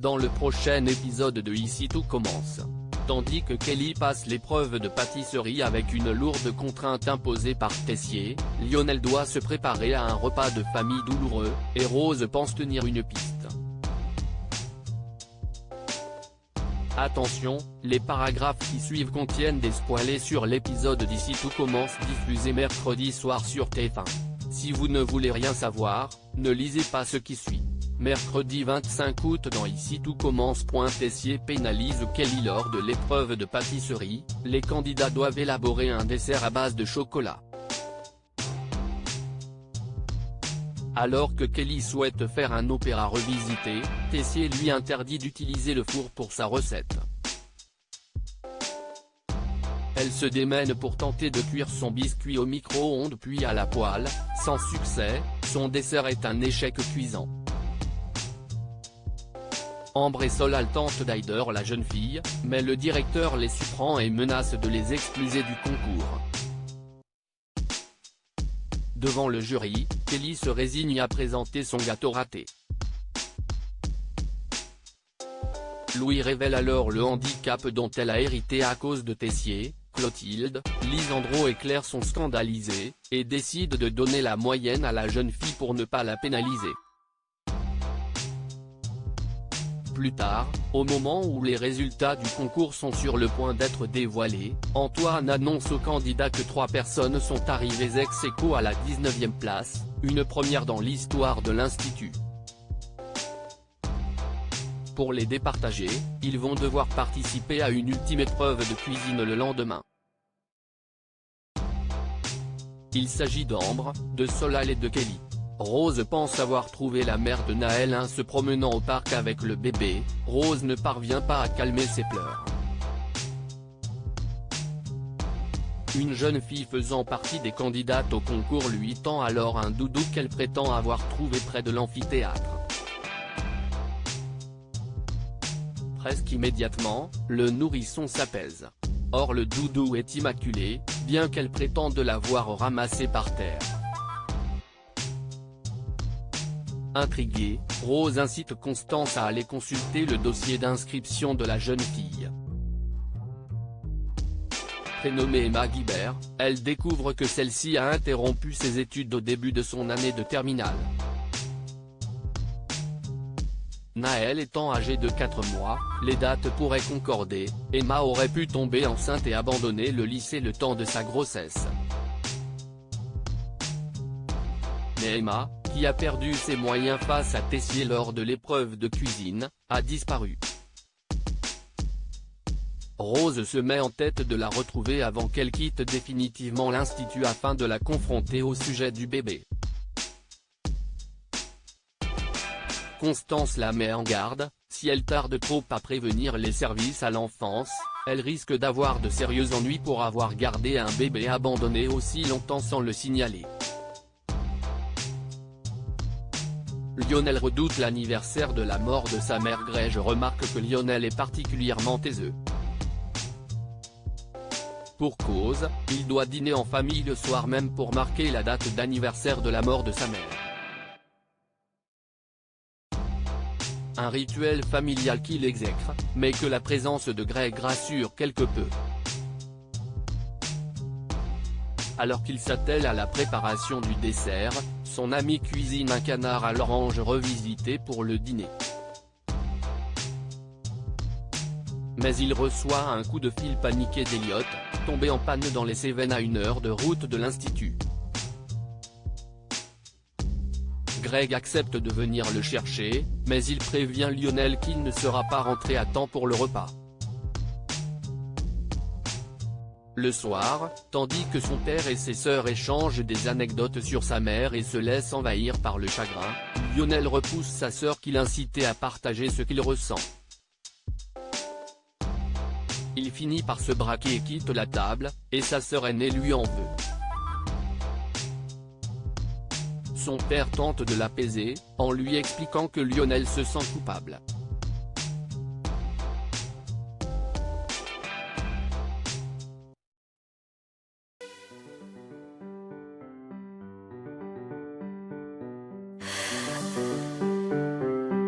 dans le prochain épisode de Ici tout commence. Tandis que Kelly passe l'épreuve de pâtisserie avec une lourde contrainte imposée par Tessier, Lionel doit se préparer à un repas de famille douloureux, et Rose pense tenir une piste. Attention, les paragraphes qui suivent contiennent des spoilers sur l'épisode d'Ici tout commence diffusé mercredi soir sur TF1. Si vous ne voulez rien savoir, ne lisez pas ce qui suit. Mercredi 25 août dans Ici tout commence. Tessier pénalise Kelly lors de l'épreuve de pâtisserie, les candidats doivent élaborer un dessert à base de chocolat. Alors que Kelly souhaite faire un opéra revisité, Tessier lui interdit d'utiliser le four pour sa recette. Elle se démène pour tenter de cuire son biscuit au micro-ondes puis à la poêle, sans succès, son dessert est un échec cuisant. Ambre et Solal tentent d'aider la jeune fille, mais le directeur les surprend et menace de les excluser du concours. Devant le jury, Kelly se résigne à présenter son gâteau raté. Louis révèle alors le handicap dont elle a hérité à cause de Tessier. Clotilde, Lisandro et Claire sont scandalisés, et décident de donner la moyenne à la jeune fille pour ne pas la pénaliser. Plus tard, au moment où les résultats du concours sont sur le point d'être dévoilés, Antoine annonce aux candidats que 3 personnes sont arrivées ex-aequo à la 19e place, une première dans l'histoire de l'Institut. Pour les départager, ils vont devoir participer à une ultime épreuve de cuisine le lendemain. Il s'agit d'Ambre, de Solal et de Kelly. Rose pense avoir trouvé la mère de Naël se promenant au parc avec le bébé. Rose ne parvient pas à calmer ses pleurs. Une jeune fille faisant partie des candidates au concours lui tend alors un doudou qu'elle prétend avoir trouvé près de l'amphithéâtre. Presque immédiatement, le nourrisson s'apaise. Or le doudou est immaculé, bien qu'elle prétende l'avoir ramassé par terre. Intriguée, Rose incite Constance à aller consulter le dossier d'inscription de la jeune fille. Prénommée Emma Guibert, elle découvre que celle-ci a interrompu ses études au début de son année de terminale. Naël étant âgée de 4 mois, les dates pourraient concorder, Emma aurait pu tomber enceinte et abandonner le lycée le temps de sa grossesse. Mais Emma, qui a perdu ses moyens face à Tessier lors de l'épreuve de cuisine, a disparu. Rose se met en tête de la retrouver avant qu'elle quitte définitivement l'institut afin de la confronter au sujet du bébé. Constance la met en garde, si elle tarde trop à prévenir les services à l'enfance, elle risque d'avoir de sérieux ennuis pour avoir gardé un bébé abandonné aussi longtemps sans le signaler. Lionel redoute l'anniversaire de la mort de sa mère. Grège remarque que Lionel est particulièrement taiseux. Pour cause, il doit dîner en famille le soir même pour marquer la date d'anniversaire de la mort de sa mère. Un rituel familial qu'il exècre, mais que la présence de Greg rassure quelque peu. Alors qu'il s'attelle à la préparation du dessert, son ami cuisine un canard à l'orange revisité pour le dîner. Mais il reçoit un coup de fil paniqué d'Elliot, tombé en panne dans les Cévennes à 1 heure de route de l'Institut. Greg accepte de venir le chercher, mais il prévient Lionel qu'il ne sera pas rentré à temps pour le repas. Le soir, tandis que son père et ses sœurs échangent des anecdotes sur sa mère et se laissent envahir par le chagrin, Lionel repousse sa sœur qui l'incitait à partager ce qu'il ressent. Il finit par se braquer et quitte la table, et sa sœur aînée lui en veut. Son père tente de l'apaiser, en lui expliquant que Lionel se sent coupable.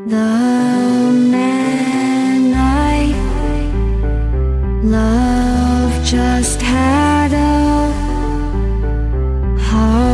The love just had a heart